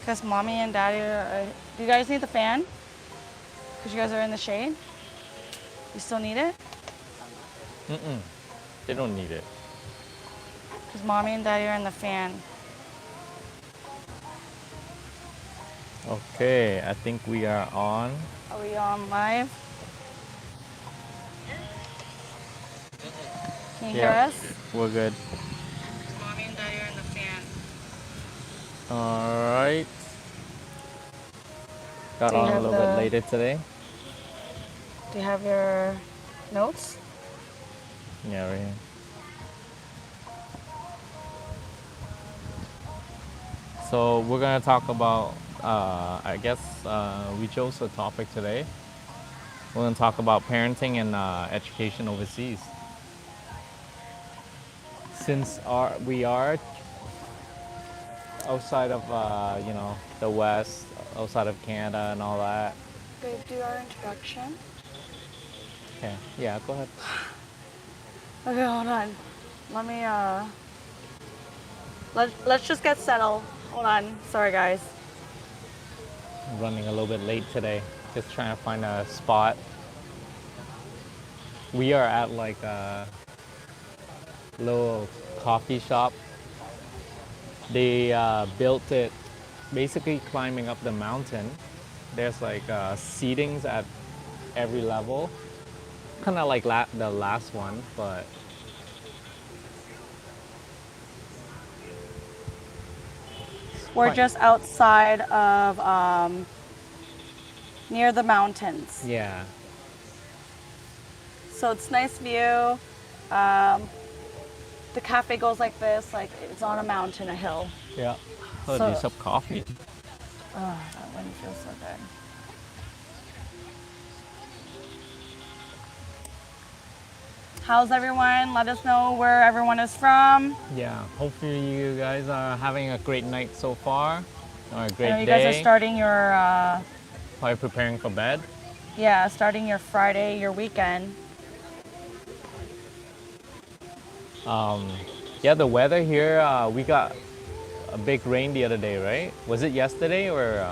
Because mommy and daddy are, do you guys need the fan? Because you guys are in the shade? You still need it? Mm-mm. They don't need it. Because mommy and daddy are in the fan. Okay, I think we are on. Are we on live? Can you hear Yeah, us? we're good. Mommy and daddy are in the fan. All right. Got Do you on a have little bit later today. Do you have your notes? Yeah, right here. So we're gonna talk about. I guess we chose a topic today. We're gonna talk about parenting and education overseas. Since we are outside of the West, outside of Canada and all that. Babe, do our introduction. Okay, yeah, go ahead. Okay, hold on. Let me let's just get settled. Hold on. Sorry guys. I'm running a little bit late today. Just trying to find a spot. We are at like a little coffee shop. They built it basically climbing up the mountain. There's like seatings at every level. Kind of like the last one, but We're quite- just outside of near the mountains. yeah. So it's nice view. The cafe goes like this, like it's on a mountain, a hill. Yeah. Oh, So- do some coffee. Oh, that wind feels so good. How's everyone? Let us know where everyone is from. Yeah. Hopefully you guys are having a great night so far, or a I great know you day. guys are starting your, Probably preparing for bed. starting your Friday, your weekend. Yeah, the weather here, we got a big rain the other day, right? Was it yesterday or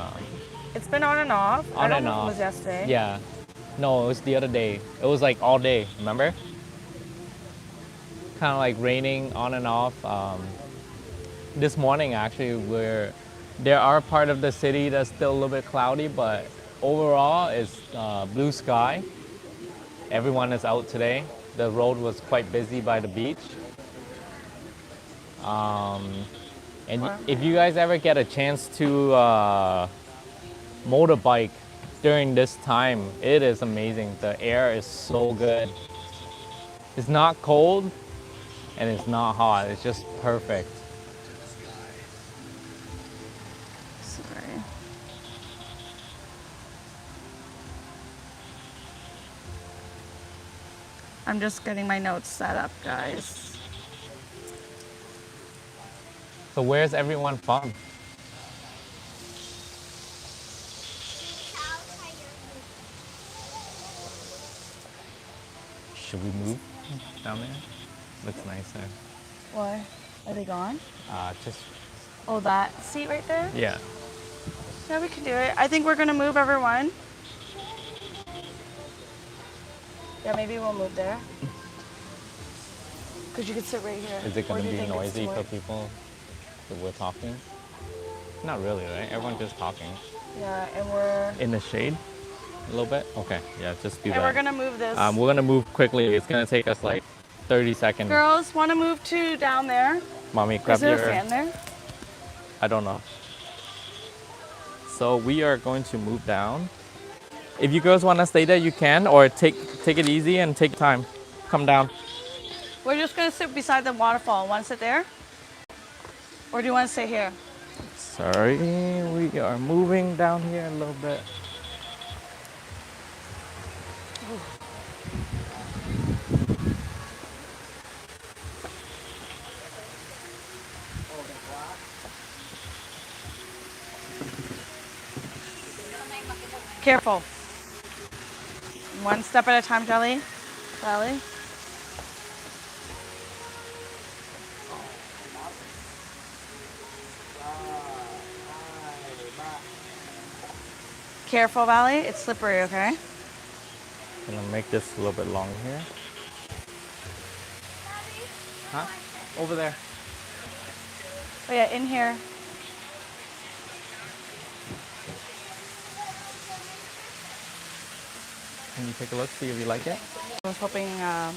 It's been on and off. I on don't and know if off? it was yesterday. Yeah. No, it was the other day. It was like all day, remember? Kind of like raining on and off. This morning, actually, there are part of the city that's still a little bit cloudy, but overall, it's blue sky. Everyone is out today. The road was quite busy by the beach. And if you guys ever get a chance to motorbike during this time, it is amazing. The air is so good. It's not cold and it's not hot. It's just perfect. Sorry. I'm just getting my notes set up, guys. So where's everyone from? Should we move down there? Looks nicer. Why? Are they gone? Just Oh, that seat right there? yeah. Yeah, we can do it. I think we're gonna move everyone. Yeah, maybe we'll move there. Because you could sit right here. Is it Or gonna do you be think it's noisy too for loud? people that we're talking? Not really, right? Everyone's just talking. Yeah, and we're In the shade? A little bit? Okay, yeah, just do that. we're gonna move this. We're gonna move quickly. It's gonna take us like 30 seconds. Girls, want to move to down there? Mommy, Is grab there your. a fan there? I don't know. So we are going to move down. If you girls want to stay there, you can, or take it easy and take time. Come down. We're just gonna sit beside the waterfall. Want to sit there? Or do you want to stay here? Sorry, we are moving down here a little bit. Careful. One step at a time, Jelly. Jelly. Careful, Valley. It's slippery, okay? I'm gonna make this a little bit long here. Huh? Over there. Oh yeah, in here. Can you take a look, see if you like it? I was hoping, Oh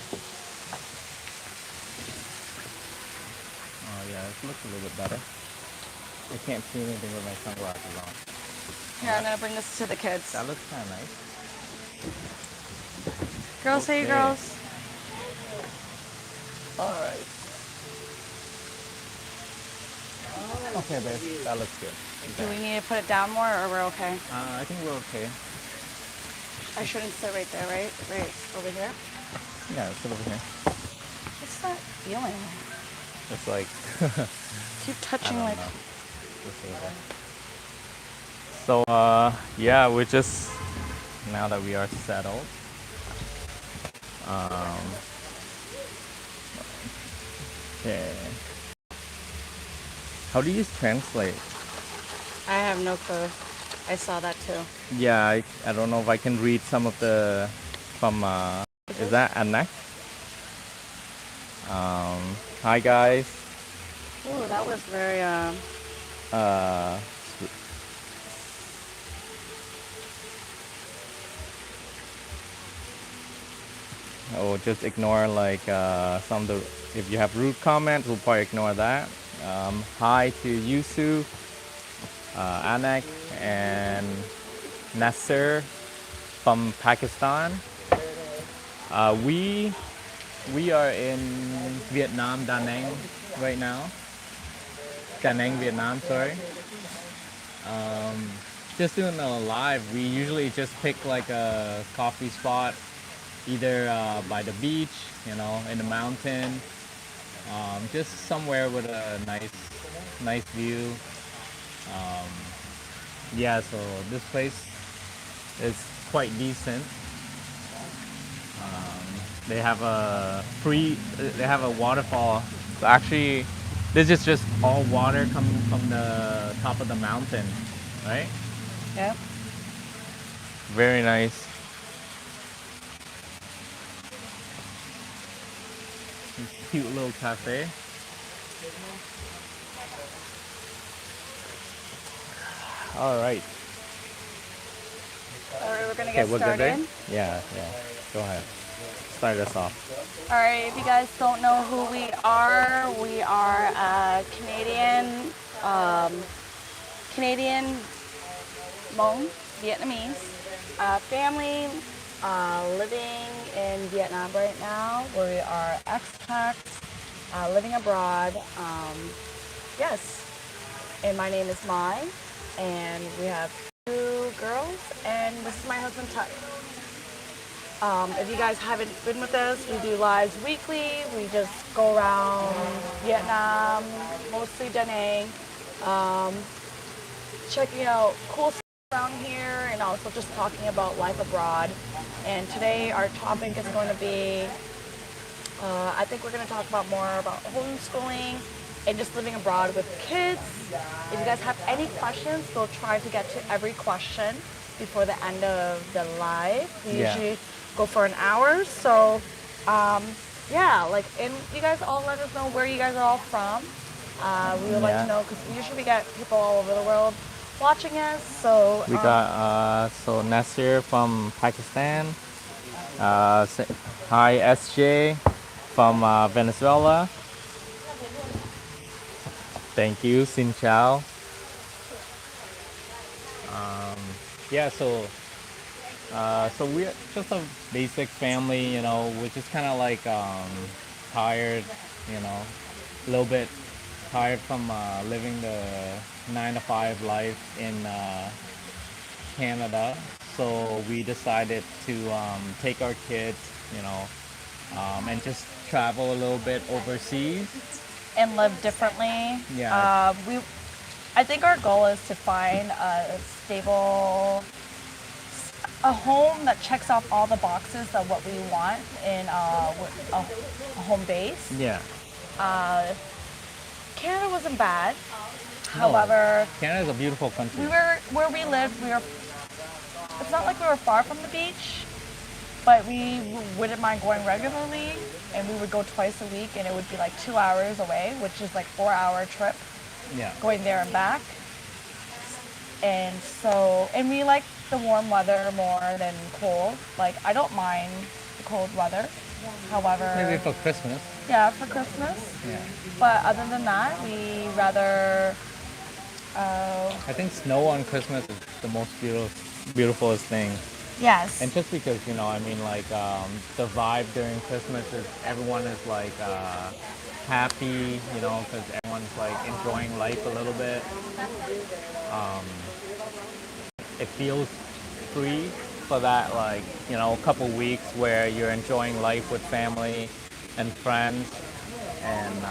yeah, it looks a little bit better. I can't see anything with my sunglasses on. here, I'm gonna bring this to the kids. That looks kind of nice. Girls, hey Okay. girls. Alright. Okay, babe. That looks good. Do we need to put it down more or we're okay? I think we're okay. I shouldn't sit right there, right? Right over here? Yeah, it's over here. What's that feeling? It's like, Keep I touching don't like... know. Just over. So, yeah, we're just, now that we are settled, okay. How do you translate? I have no clue. I saw that too. Yeah, I don't know if I can read some of the, from, is that Anak? Hi guys. Ooh, that was very, Uh, oh, just ignore like some of the, if you have rude comments, we'll probably ignore that. Hi to Yusu, Anak, and Nasser from Pakistan. We are in Vietnam, Da Nang right now. Da Nang, Vietnam, sorry. Just doing a live. We usually just pick like a coffee spot, either by the beach, you know, in the mountain, just somewhere with a nice view. Yeah, so this place is quite decent. They have they have a waterfall. So actually, this is just all water coming from the top of the mountain, right? yeah. Very nice. Cute little cafe. All right. All right, we're gonna Okay, get we're good, started. right? Yeah. Go ahead. Start us off. All right, if you guys don't know who we are a Canadian Hmong Vietnamese family living in Vietnam right now. We are expats living abroad. Yes, and my name is Mai, and we have 2 girls, and this is my husband Tut. If you guys haven't been with us, we do lives weekly. We just go around Vietnam, mostly Da Nang, checking out cool stuff around here and also just talking about life abroad. And today our topic is going to be, I think we're going to talk about more about homeschooling and just living abroad with kids. If you guys have any questions, we'll try to get to every question before the end of the live. We usually go for an hour. So, yeah, like, and you guys all let us know where you guys are all from. We would like to know because usually we get people all over the world watching us. So We got so Nasir from Pakistan. Hi SJ from Venezuela. Thank you, Xin Chao. Yeah, so we're just a basic family, you know, we're just kind of like tired, you know, a little bit tired from living the 9 to 5 life in Canada. So we decided to take our kids, you know, and just travel a little bit overseas. and live differently. Yeah. I think our goal is to find a stable, a home that checks off all the boxes of what we want in a home base. Yeah. Canada wasn't bad. No, However, Canada is a beautiful country. where we lived, we were it's not like we were far from the beach, but we wouldn't mind going regularly, and we would go twice a week, and it would be like 2 hours away, which is like 4 hour trip Yeah. going there and back. And so, and we like the warm weather more than cold. Like, I don't mind the cold weather. However, Maybe for Christmas. yeah, for Christmas. Yeah. But other than that, we rather. I think snow on Christmas is the most beautifulest thing. Yes. And just because, I mean, like, the vibe during Christmas is everyone is like happy, because everyone's like enjoying life a little bit. It feels free for that, like, couple weeks where you're enjoying life with family and friends. And,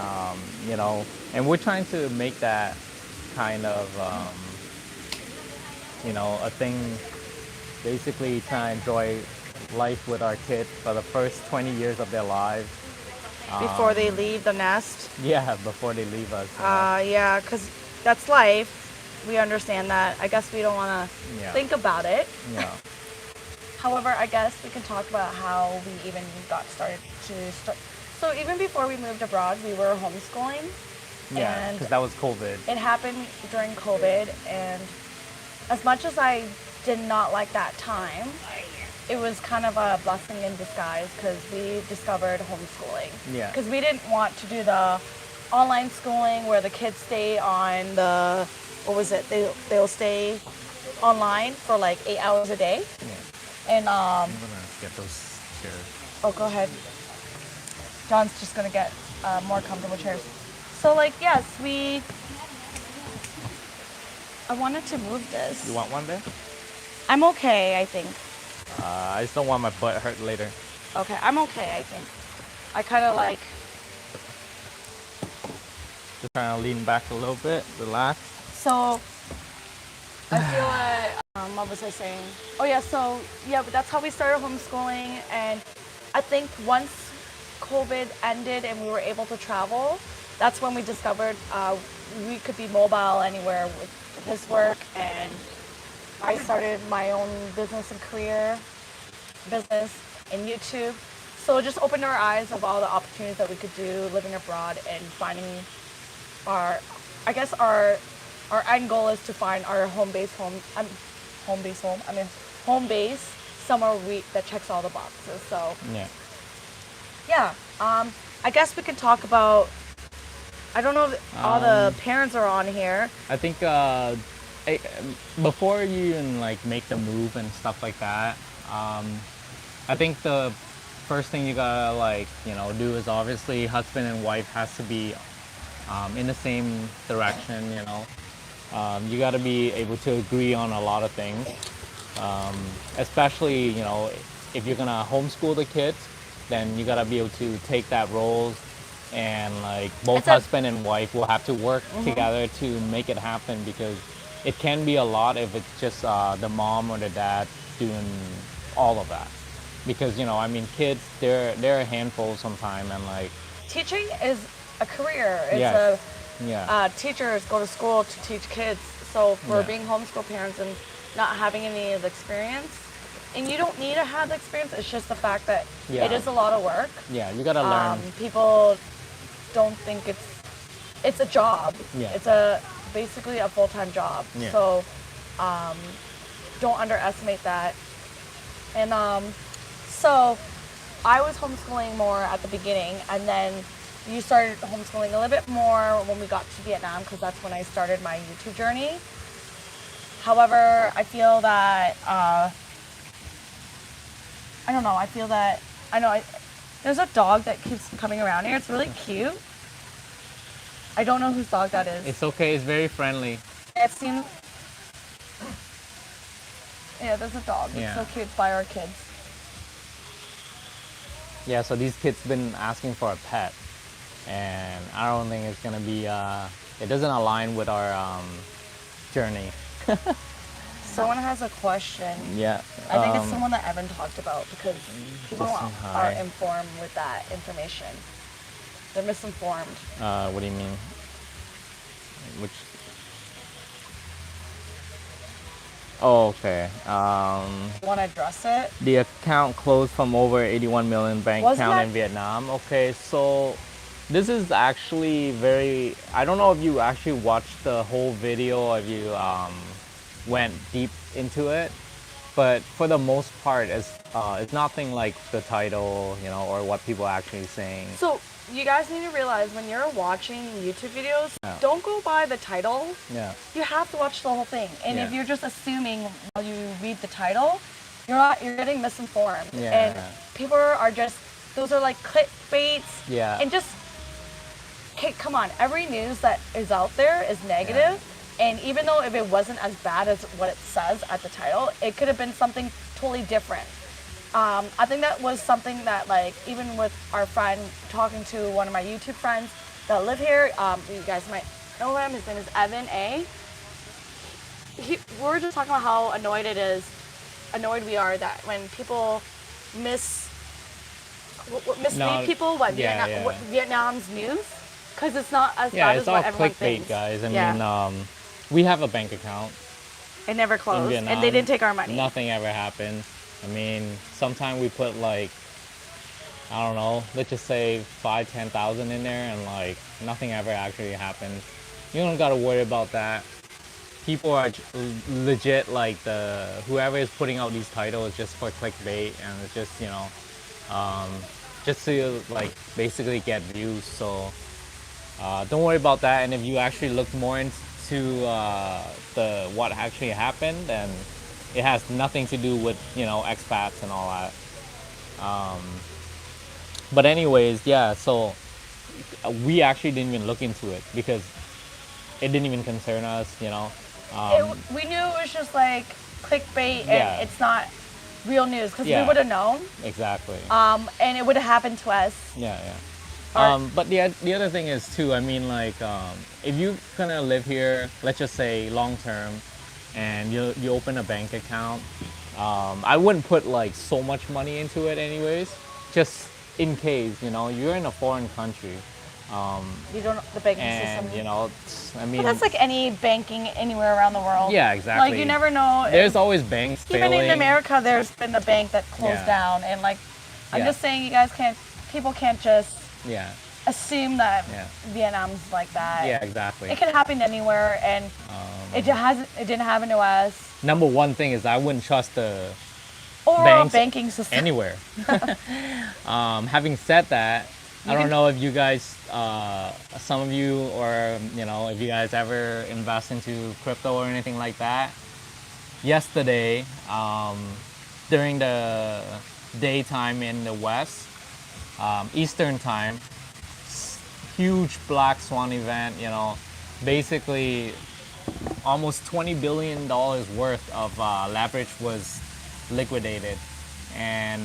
and we're trying to make that kind of, a thing, basically trying to enjoy life with our kids for the first 20 years of their lives. Before they leave the nest. Yeah, before they leave us. Yeah, because that's life. We understand that. I guess we don't want to think about it. Yeah. However, I guess we can talk about how we even got started to start. So even before we moved abroad, we were homeschooling. Yeah, because that was COVID. It happened during COVID, and as much as I did not like that time, it was kind of a blessing in disguise because we discovered homeschooling. Yeah. Because we didn't want to do the online schooling where the kids stay on the, what was it? They'll stay online for like 8 hours a day. Yeah. And I'm gonna get those chairs. oh, go ahead. John's just gonna get more comfortable chairs. So like, yes, I wanted to move this. You want one there? I'm okay, I think. I just don't want my butt hurt later. Okay, I'm okay, I think. I kind of like, Just trying to lean back a little bit, relax. so I feel like, what was I saying? Oh yeah, so yeah, but that's how we started homeschooling. And I think once COVID ended and we were able to travel, that's when we discovered we could be mobile anywhere with his work. And I started my own business and career, business and YouTube. So it just opened our eyes of all the opportunities that we could do living abroad and finding our end goal is to find our home base somewhere that checks all the boxes. So yeah, I guess we can talk about, I don't know if all the parents are on here. I think before you even like make the move and stuff like that, I think the first thing you gotta do is obviously husband and wife has to be in the same direction. You gotta be able to agree on a lot of things, especially if you're gonna homeschool the kids, then you gotta be able to take that role. And like both husband and wife will have to work together to make it happen, because it can be a lot if it's just the mom or the dad doing all of that. Because I mean, kids, they're a handful sometimes, and like Teaching is a career. Yes. Teachers go to school to teach kids. So for being homeschool parents and not having any of the experience, and you don't need to have the experience, it's just the fact that it is a lot of work. Yeah, you gotta learn. People don't think it's a job. Yeah. It's basically a full-time job. Yeah. So don't underestimate that. And so I was homeschooling more at the beginning, and then you started homeschooling a little bit more when we got to Vietnam, because that's when I started my YouTube journey. However, I feel that there's a dog that keeps coming around here. It's really cute. I don't know whose dog that is. It's okay. It's very friendly. I've seen. Yeah, there's a dog. It's Yeah. so cute. It's by our kids. Yeah. So these kids been asking for a pet, and I don't think it's gonna be. It doesn't align with our journey. Someone has a question. Yeah. I think it's someone that Evan talked about, because people Just are hi. informed with that information. They're misinformed. What do you mean? Which? Oh, okay. Want to address it? The account closed from over 81 million bank Wasn't account that in Vietnam. Okay, so this is actually very. I don't know if you actually watched the whole video or if you went deep into it, but for the most part, it's nothing like the title, you know, or what people are actually saying. so? You guys need to realize when you're watching YouTube videos, Yeah. don't go by the title. Yeah. You have to watch the whole thing. And if Yeah. you're just assuming while you read the title, you're getting misinformed. Yeah. And people are just those are like clickbaits. Yeah. And just hey, come on, every news that is out there is negative. And even though if it wasn't as bad as what it says at the title, it could have been something totally different. I think that was something that, like, even with our friend talking to one of my YouTube friends that live here, you guys might know him. His name is Evan A. We were just talking about how annoyed we are that when people mislead No, people yeah. what Vietnam's news, because it's not as Yeah, bad it's as all what everyone clickbait, thinks. guys. I Yeah. mean, we have a bank account It never in closed, Vietnam. and they didn't take our money. Nothing ever happened. I mean, sometimes we put like, I don't know, let's just say 5, 10,000 in there, and like nothing ever actually happened. You don't gotta worry about that. People are legit, like the whoever is putting out these titles just for clickbait, and it's just, you know, just to like basically get views. So don't worry about that. And if you actually look more into the what actually happened, then it has nothing to do with, you know, expats and all that. But anyways, yeah. So we actually didn't even look into it because it didn't even concern us, you know. We knew it was just like clickbait, and Yeah. it's not real news because Yeah. we would have known, Exactly. and it would have happened to us. Yeah, yeah. Or- But the other thing is too. I mean, like, if you gonna live here, let's just say long term, and you open a bank account, I wouldn't put like so much money into it, anyways. Just in case, you know, you're in a foreign country, You don't the banking and system. you know, I mean, But that's like any banking anywhere around the world. yeah, exactly. Like you never know. There's always banks Even failing. in America, there's been a bank that closed Yeah. down, and like I'm Yeah. just saying, people can't just Yeah, assume that Yeah. Vietnam's like that. yeah, exactly. It can happen anywhere, and it didn't happen to us. Number one thing is I wouldn't trust the Overall banks banking system. anywhere. Having said that, I don't know if you guys, some of you, or you know, if you guys ever invest into crypto or anything like that. Yesterday, during the daytime in the West, Eastern time, huge black swan event. You know, basically almost $20 billion worth of leverage was liquidated. And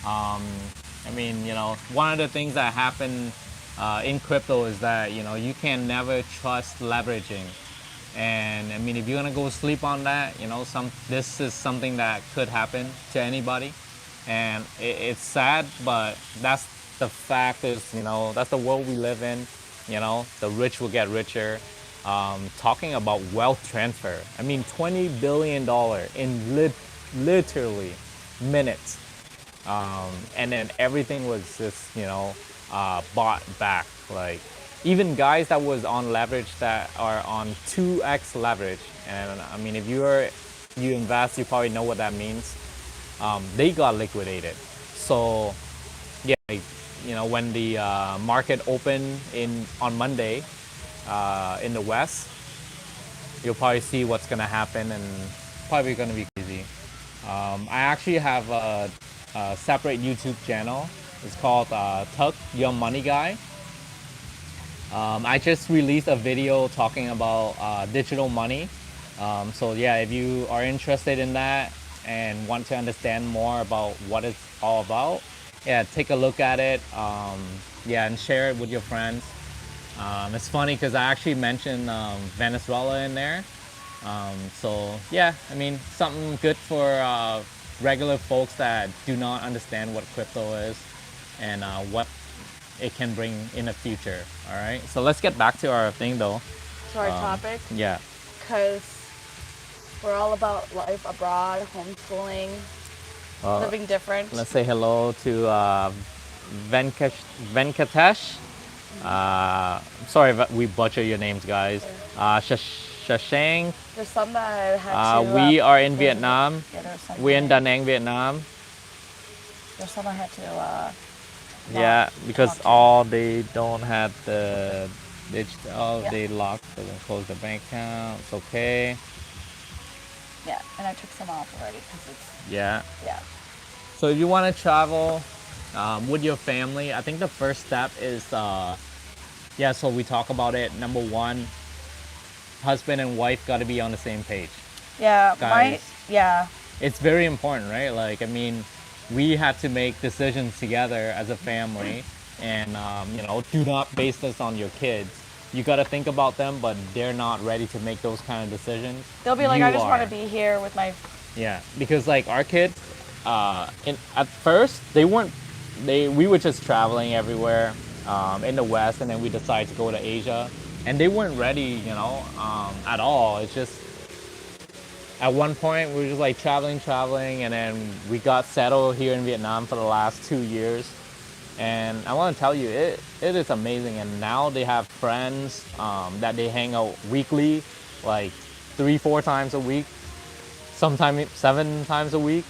I mean, you know, one of the things that happened in crypto is that, you know, you can never trust leveraging. And I mean, if you're gonna go sleep on that, you know, this is something that could happen to anybody. And it's sad, but that's the fact. Is, you know, that's the world we live in. You know, the rich will get richer. Talking about wealth transfer, I mean, $20 billion in literally minutes, and then everything was just, you know, bought back. Like even guys that was on leverage that are on 2x leverage, and I mean, if you invest, you probably know what that means. They got liquidated. So yeah, like, you know, when the market opened on Monday in the West, you'll probably see what's gonna happen, and probably gonna be crazy. I actually have a separate YouTube channel. It's called Tuck Your Money Guy. I just released a video talking about digital money. So yeah, if you are interested in that and want to understand more about what it's all about, yeah, take a look at it. Yeah, and share it with your friends. It's funny because I actually mentioned Venezuela in there. So yeah, I mean, something good for regular folks that do not understand what crypto is and what it can bring in the future. All right, so let's get back to our thing though. To our topic, Yeah, because We're all about life abroad, homeschooling, living different. Let's say hello to Venkatesh. Sorry if we butcher your names, guys. Shashang. There's some that I had to. We are in Vietnam. Yeah, there's some. We're in Da Nang, Vietnam. There's some I had to. Yeah, because talk to. all they don't have the digital, Yeah. they locked, so they close the bank account. It's okay. Yeah, and I took some off already because it's. Yeah. Yeah. So if you want to travel with your family, I think the first step is, so we talk about it. Number one, husband and wife got to be on the same page. Yeah, Guys. yeah. It's very important, right? Like, I mean, we have to make decisions together as a family, and do not base this on your kids. You got to think about them, but they're not ready to make those kind of decisions. They'll be like, You I just want are. to be here with my. Yeah, because like our kids, at first we were just traveling everywhere in the West, and then we decided to go to Asia, and they weren't ready, at all. It's just at one point we were just like traveling, and then we got settled here in Vietnam for the last 2 years, and I want to tell you, it is amazing. And now they have friends that they hang out weekly, like 3-4 times a week, sometimes 7 times a week.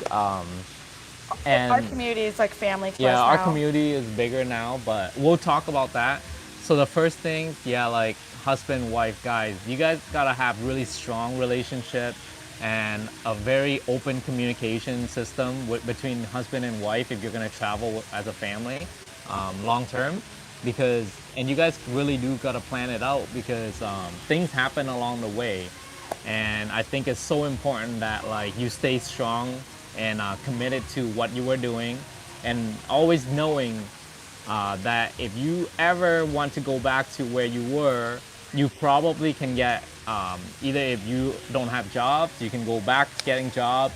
And Our community is like family to yeah, us our now. community is bigger now, but we'll talk about that. So the first thing, like husband, wife, guys, you guys gotta have really strong relationship and a very open communication system between husband and wife if you're gonna travel as a family long term. And you guys really do gotta plan it out, because things happen along the way. And I think it's so important that like you stay strong and committed to what you were doing, and always knowing that if you ever want to go back to where you were, you probably can get either, if you don't have jobs, you can go back to getting jobs,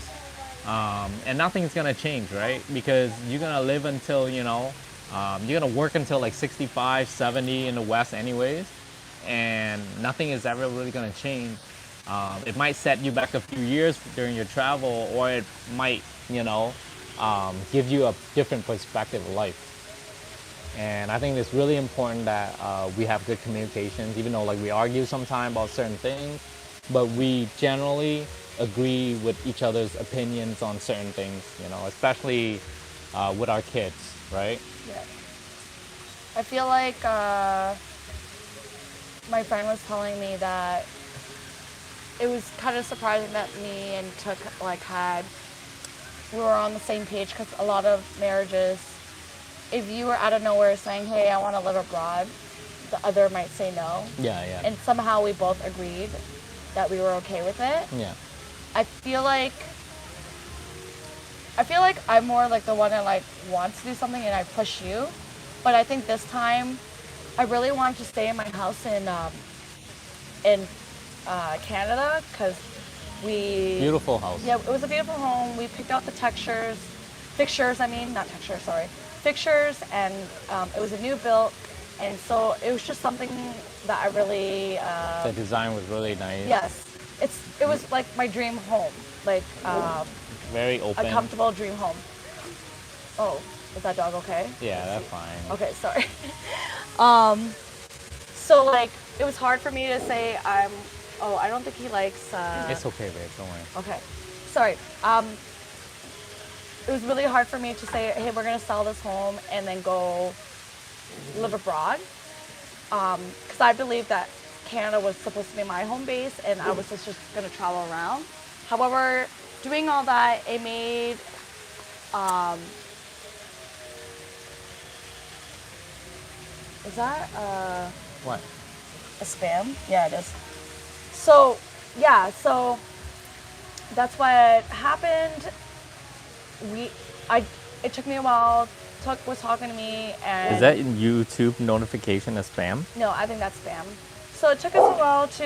and nothing's gonna change, right? Because you're gonna live until you're gonna work until like 65, 70 in the West anyways, and nothing is ever really gonna change. It might set you back a few years during your travel, or it might, give you a different perspective of life. And I think it's really important that we have good communications, even though like we argue sometimes about certain things, but we generally agree with each other's opinions on certain things, especially with our kids, right? Yeah. I feel like my friend was telling me that it was kind of surprising that me and Took we were on the same page, because a lot of marriages, if you were out of nowhere saying, hey, I want to live abroad, the other might say no. Yeah. And somehow we both agreed that we were okay with it. Yeah. I feel like I'm more like the one that like wants to do something and I push you. But I think this time I really wanted to stay in my house in Canada, because Beautiful house. Yeah, it was a beautiful home. We picked out the fixtures, and it was a new build, and so it was just something that I really. The design was really nice. Yes, it was like my dream home, like Very open. a comfortable dream home. Oh, is that dog okay? Yeah, that's fine. Okay, sorry. So like it was hard for me to say I don't think he likes. It's okay, babe. Don't worry. Okay, sorry. It was really hard for me to say, hey, we're gonna sell this home and then go live abroad, because I believe that Canada was supposed to be my home base and I was just gonna travel around. However, doing all that, it made is that What? a spam? Yeah, it is. So that's what happened. It took me a while. Tuck was talking to me, and Is that YouTube notification a spam? no, I think that's spam. So it took us a while to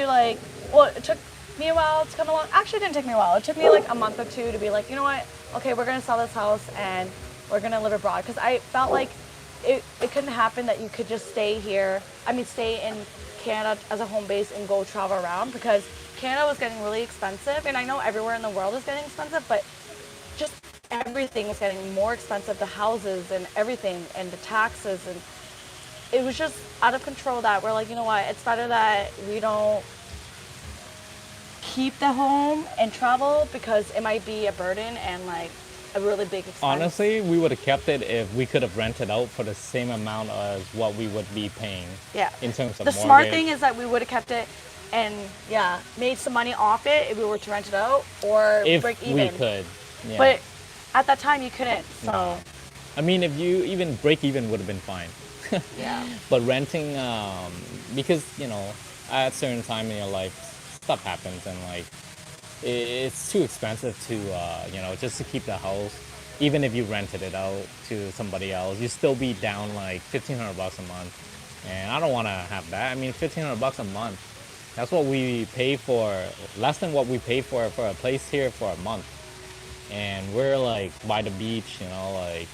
it took me a while to come along. Actually, it didn't take me a while. It took me like a month or two to be like, you know what? Okay, we're gonna sell this house and we're gonna live abroad, because I felt like it couldn't happen that you could just stay in Canada as a home base and go travel around, because Canada was getting really expensive, and I know everywhere in the world is getting expensive, but just everything is getting more expensive, the houses and everything, and the taxes, and it was just out of control that we're like, you know what, it's better that we don't keep the home and travel because it might be a burden and like a really big expense. Honestly, we would have kept it if we could have rented out for the same amount as what we would be paying. Yeah. In terms of the mortgage. smart thing is that we would have kept it and made some money off it if we were to rent it out or if break even. we could. Yeah. But at that time you couldn't. So No. I mean, if you even break even would have been fine. yeah. But renting, because at a certain time in your life, stuff happens and like it's too expensive to just to keep the house. Even if you rented it out to somebody else, you still be down like $1,500 a month, and I don't want to have that. I mean, $1,500 a month. That's what we pay for, less than what we pay for a place here for a month, and we're like by the beach, like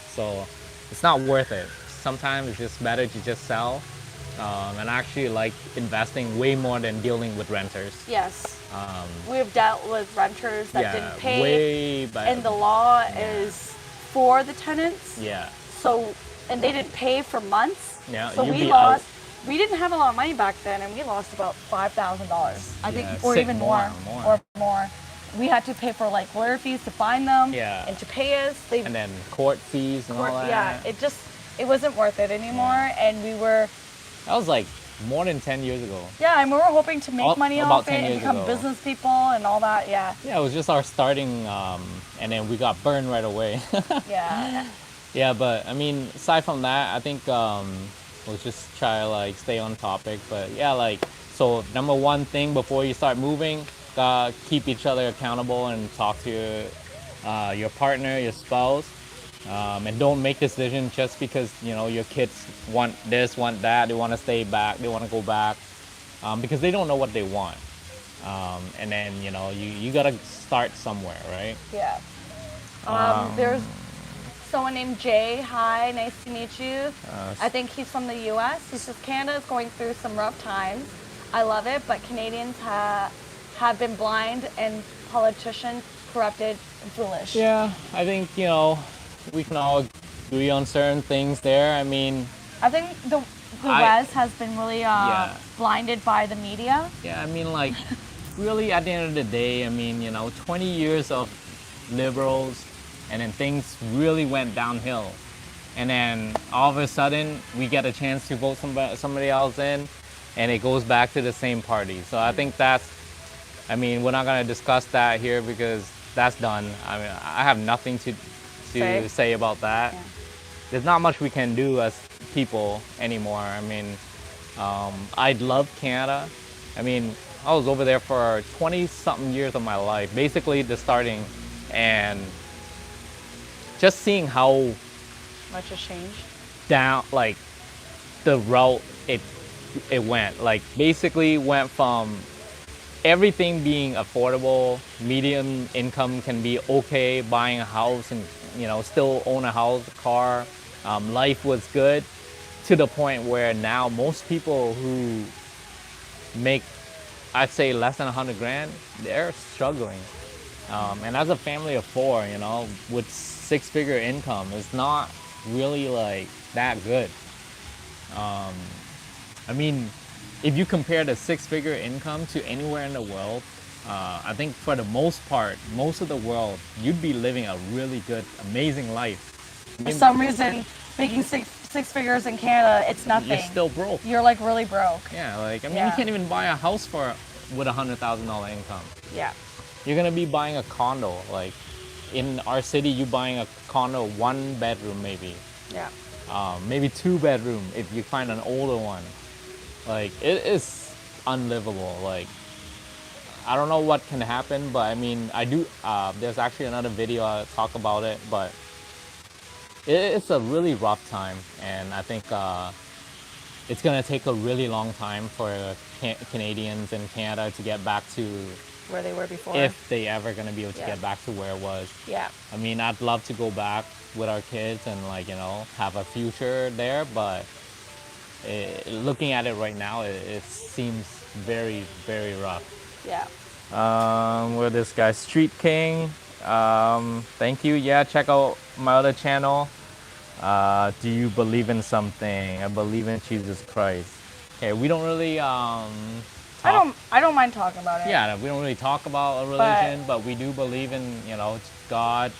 so it's not worth it. Sometimes it's just better to just sell, and actually like investing way more than dealing with renters. Yes. We've dealt with renters that didn't pay, way better. and the law is for the tenants. Yeah. So, and they didn't pay for months. Yeah, So you'd we be lost. out. We didn't have a lot of money back then, and we lost about $5,000. I think, Yeah, or even more. or more. We had to pay for like lawyer fees to find them. Yeah. And to pay us. And then court fees and all that. Yeah. It wasn't worth it anymore, and we were. That was like more than 10 years ago. Yeah, and we were hoping to make money about off it 10 and years become ago. business people and all that. Yeah. Yeah, it was just our starting, and then we got burned right away. Yeah. Yeah, but I mean, aside from that, I think we'll just try to like stay on topic. But yeah, like, so number one thing before you start moving, keep each other accountable and talk to your partner, your spouse. And don't make decisions just because your kids want this, want that. They want to stay back. They want to go back because they don't know what they want. And then you gotta start somewhere, right? Yeah. There's someone named Jay. Hi, nice to meet you. I think he's from the U.S. He says Canada is going through some rough times. I love it, but Canadians have been blind and politicians corrupted and foolish. Yeah, I think we can all agree on certain things there. I mean, I think the West has been really blinded by the media. Yeah, I mean, like, really at the end of the day, I mean, 20 years of liberals, and then things really went downhill. And then all of a sudden, we get a chance to vote somebody else in, and it goes back to the same party. So I think we're not going to discuss that here because that's done. I mean, I have nothing to say about that. Yeah. There's not much we can do as people anymore. I mean, I love Canada. I mean, I was over there for 20-something years of my life, basically the starting, and just seeing how Much has changed. down, like, the route it went. Like, basically went from everything being affordable, medium income can be okay, buying a house and still own a house, a car, life was good, to the point where now most people who make, I'd say, less than 100 grand, they're struggling. And as a family of four, with six-figure income, it's not really like that good. I mean, if you compare the six-figure income to anywhere in the world, I think for the most part, most of the world, you'd be living a really good, amazing life. For some reason, making six figures in Canada, it's nothing. You're still broke. You're like really broke. Yeah, like, I mean, you can't even buy a house with $100,000 income. Yeah. You're gonna be buying a condo. Like, in our city, you buying a condo, 1 bedroom maybe. Yeah. Maybe 2 bedroom if you find an older one. Like, it is unlivable. Like, I don't know what can happen, but I mean, there's actually another video I'll talk about it, but it's a really rough time, and I think it's gonna take a really long time for Canadians in Canada to get back to Where they were before. if they ever gonna be able to get back to where it was. Yeah. I mean, I'd love to go back with our kids and have a future there, but looking at it right now, it seems very, very rough. Yeah. With this guy, Street King. Thank you. Yeah, check out my other channel. Do you believe in something? I believe in Jesus Christ. Okay, we don't really talk. I don't mind talking about it. Yeah, we don't really talk about a religion, but we do believe in God,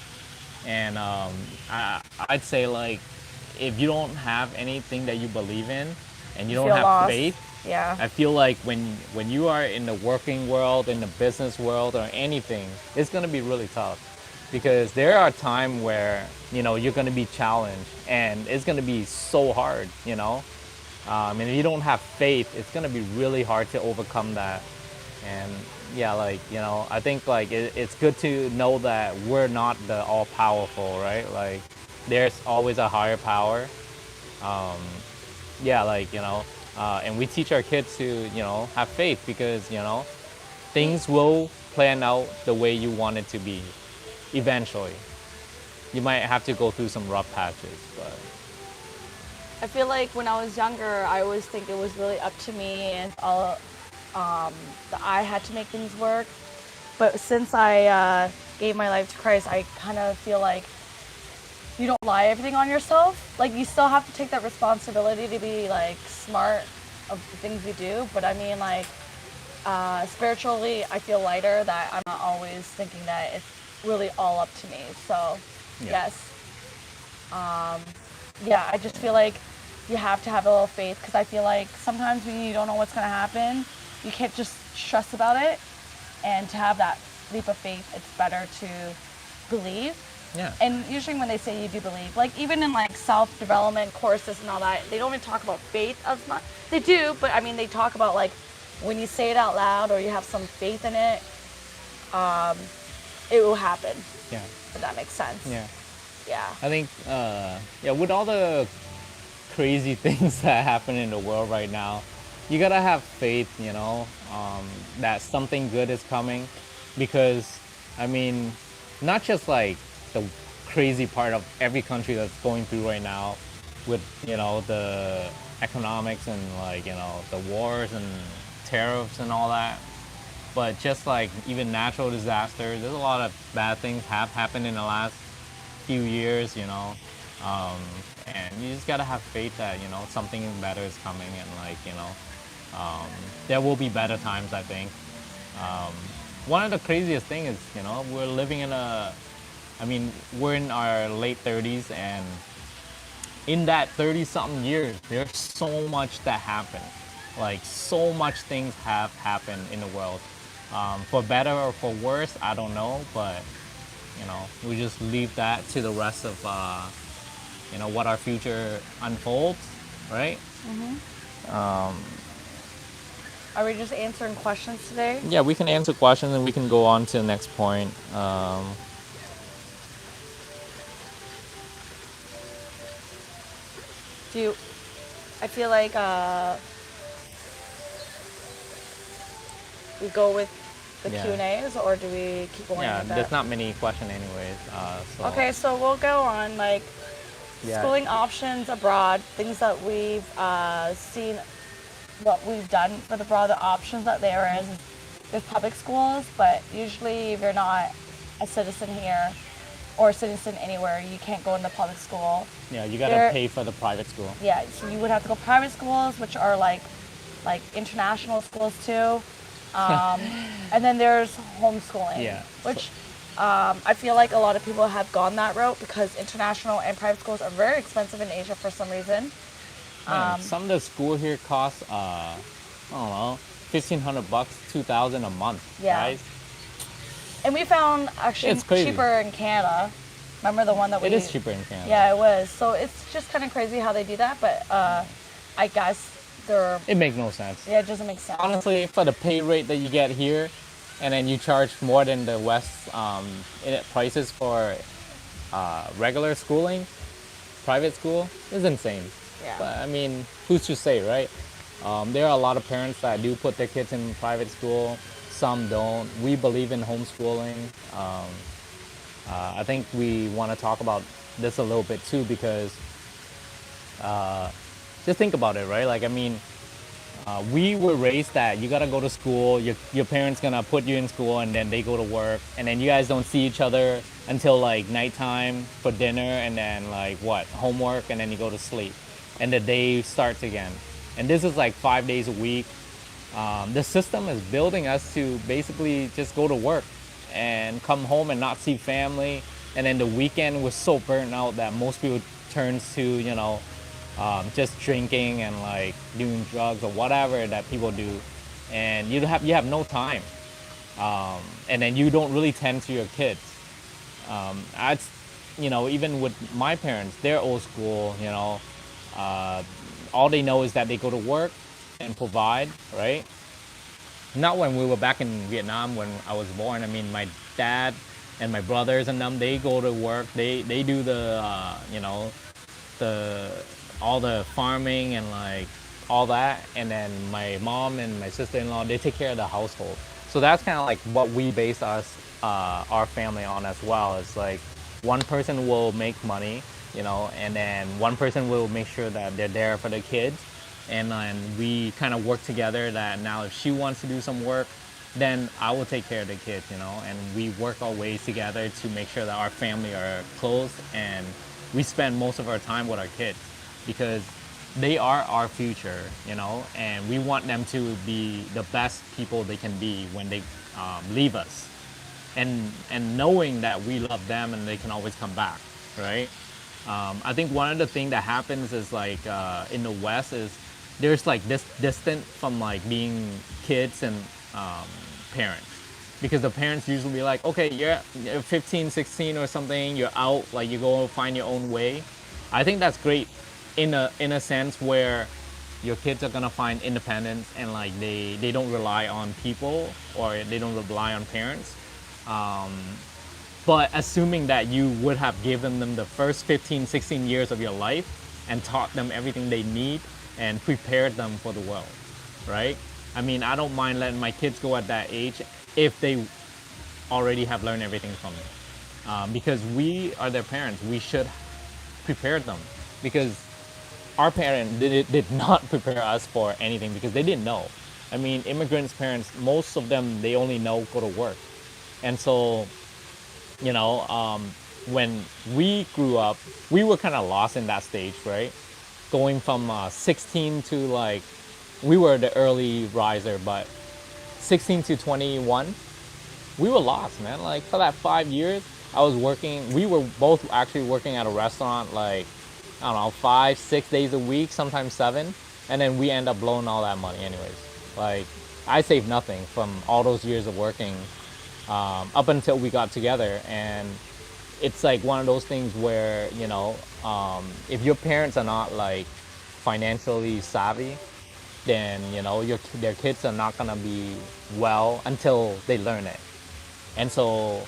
and I'd say like if you don't have anything that you believe in, and you don't feel have lost. faith, Yeah. I feel like when you are in the working world, in the business world, or anything, it's gonna be really tough because there are times where you're gonna be challenged, and it's gonna be so hard, and if you don't have faith, it's gonna be really hard to overcome that. And yeah, like I think like it's good to know that we're not the all powerful, right? Like there's always a higher power. Yeah, like and we teach our kids to have faith because things will plan out the way you want it to be eventually. You might have to go through some rough patches, but I feel like when I was younger, I always think it was really up to me and all that I had to make things work. But since I gave my life to Christ, I kind of feel like you don't lie everything on yourself. Like you still have to take that responsibility to be like smart of the things you do. But I mean, like spiritually, I feel lighter that I'm not always thinking that it's really all up to me. So Yeah. yes, yeah, I just feel like you have to have a little faith because I feel like sometimes when you don't know what's going to happen, you can't just stress about it. And to have that leap of faith, it's better to believe. Yeah. And usually when they say you do believe, like even in like self-development courses and all that, they don't even talk about faith as much. They do, but I mean, they talk about like when you say it out loud or you have some faith in it, it will happen. Yeah. If that makes sense. Yeah. Yeah. I think, yeah, with all the crazy things that happen in the world right now, you gotta have faith, that something good is coming. Because, I mean, not just like the crazy part of every country that's going through right now with, the economics and like, the wars and tariffs and all that. But just like even natural disasters, there's a lot of bad things have happened in the last few years, and you just gotta have faith that something better is coming, and like there will be better times. I think one of the craziest thing is we're living in we're in our late 30s, and in that 30 something years there's so much that happened, like so much things have happened in the world, for better or for worse, I don't know, but we just leave that to the rest of what our future unfolds, right? Are we just answering questions today? Yeah, we can answer questions and we can go on to the next point. I feel like we go with the Yeah. Q&As, or do we keep going Yeah, with that? there's not many questions anyways. Okay, so we'll go on like Yeah. schooling options abroad, things that we've seen, what we've done for the abroad, the options that there is. There's public schools, but usually if you're not a citizen here or a citizen anywhere, you can't go in the public school. Yeah, you gotta pay for the private school. Yeah, so you would have to go private schools, which are like international schools too. And then there's homeschooling, Yeah. which I feel like a lot of people have gone that route because international and private schools are very expensive in Asia for some reason. Man, some of the school here costs I don't know, $1,500, $2,000 a month. Yeah. Right? And we found actually It's crazy. cheaper in Canada. Remember the one that we... It is cheaper in Canada. Yeah, it was. So it's just kind of crazy how they do that, but I guess they're... It makes no sense. Yeah, it doesn't make sense. Honestly, for the pay rate that you get here, and then you charge more than the West prices for regular schooling, private school, is insane. Yeah. But I mean, who's to say, right? There are a lot of parents that do put their kids in private school. Some don't. We believe in homeschooling. I think we want to talk about this a little bit too, because just think about it, right? Like, I mean, We were raised that you gotta go to school, your parents gonna put you in school and then they go to work and then you guys don't see each other until like nighttime for dinner and then like what, homework and then you go to sleep and the day starts again. And this is like 5 days a week. The system is building us to basically just go to work and come home and not see family. And then the weekend was so burnt out that most people turns to, just drinking and like doing drugs or whatever that people do. And you have no time. And then you don't really tend to your kids. I, even with my parents, they're old school, uh, all they know is that they go to work and provide, right? Not when we were back in Vietnam when I was born. I mean, my dad and my brothers and them, they go to work. They do the, the all the farming and like all that. And then my mom and my sister-in-law, they take care of the household. So that's kind of like what we base our family on as well. It's like one person will make money, and then one person will make sure that they're there for the kids. And then we kind of work together that now if she wants to do some work, then I will take care of the kids, and we work our ways together to make sure that our family are close and we spend most of our time with our kids because they are our future, and we want them to be the best people they can be when they leave us. And knowing that we love them and they can always come back, right? I think one of the things that happens is like in the West is there's like this distant from like being kids and parents because the parents usually be like, okay, you're 15, 16 or something, you're out, like you go find your own way. I think that's great in a sense where your kids are gonna find independence and like they don't rely on people or they don't rely on parents. But assuming that you would have given them the first 15, 16 years of your life and taught them everything they need and prepared them for the world, right? I mean, I don't mind letting my kids go at that age if they already have learned everything from me. Because we are their parents. We should prepare them because our parents did not prepare us for anything because they didn't know. I mean, immigrants' parents, most of them, they only know go to work. And so, when we grew up, we were kind of lost in that stage, right? Going from 16 to like, we were the early riser, but 16 to 21, we were lost, man. Like for that 5 years, I was working, we were both actually working at a restaurant like, I don't know, 5, 6 days a week, sometimes 7. And then we end up blowing all that money anyways. Like I saved nothing from all those years of working up until we got together. And it's like one of those things where, if your parents are not like financially savvy, then, their kids are not gonna be well until they learn it. And so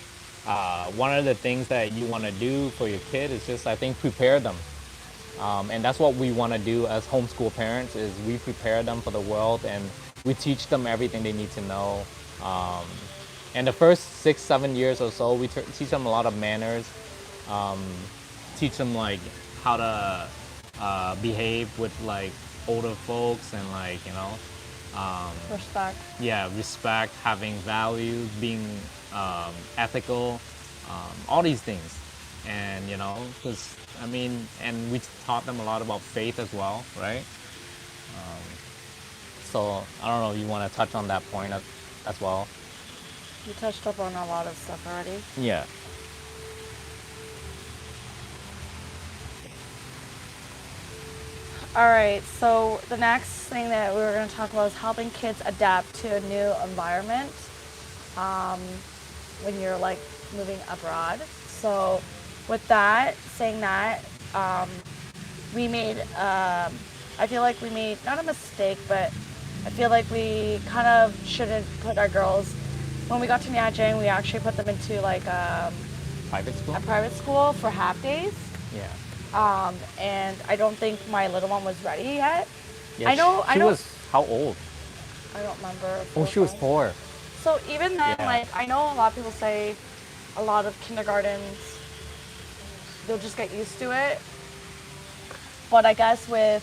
one of the things that you wanna do for your kid is just, I think, prepare them. And that's what we wanna do as homeschool parents is we prepare them for the world and we teach them everything they need to know. And the first 6, 7 years or so, we teach them a lot of manners, teach them like how to behave with like older folks and like, Respect. yeah, respect, having values, being ethical, all these things. And, because, I mean, and we taught them a lot about faith as well, right? So, I don't know, you want to touch on that point as well? You touched up on a lot of stuff already. Yeah. All right, so the next thing that we were going to talk about is helping kids adapt to a new environment when you're like moving abroad. So with that, saying that, we made, I feel like we made not a mistake, but I feel like we kind of shouldn't put our girls, when we got to Niajing, we actually put them into like Private school? a private school for half days. Yeah. And I don't think my little one was ready yet. Yeah, I know. She was how old? I don't remember. Oh, she was 4. So even then, Yeah. like, I know a lot of people say a lot of kindergartens, they'll just get used to it. But I guess with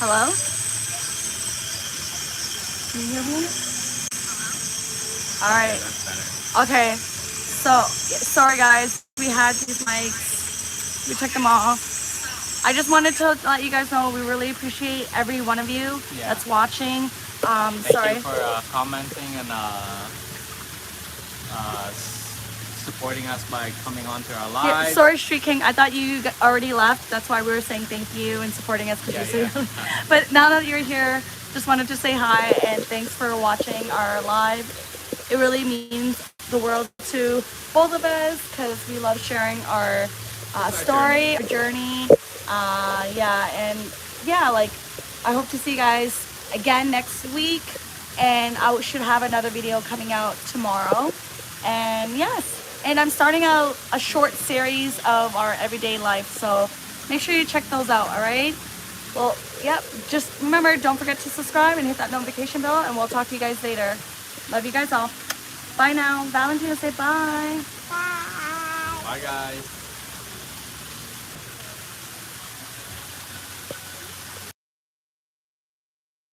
Hello? Can you hear me? Alright. Okay. So, sorry guys. We had these mics. We took them off. I just wanted to let you guys know we really appreciate every one of you that's watching. Thank you for commenting and supporting us by coming on to our lives. Yeah, sorry, Street King. I thought you already left. That's why we were saying thank you and supporting us. But now that you're here, just wanted to say hi and thanks for watching our live. It really means the world to both of us because we love sharing our story, our journey. Like I hope to see you guys again next week, and I should have another video coming out tomorrow. And yes, and I'm starting out a short series of our everyday life, so make sure you check those out. All right, well, yep, just remember, don't forget to subscribe and hit that notification bell, and we'll talk to you guys later. Love you guys all. Bye now. Valentina, say bye. Bye guys.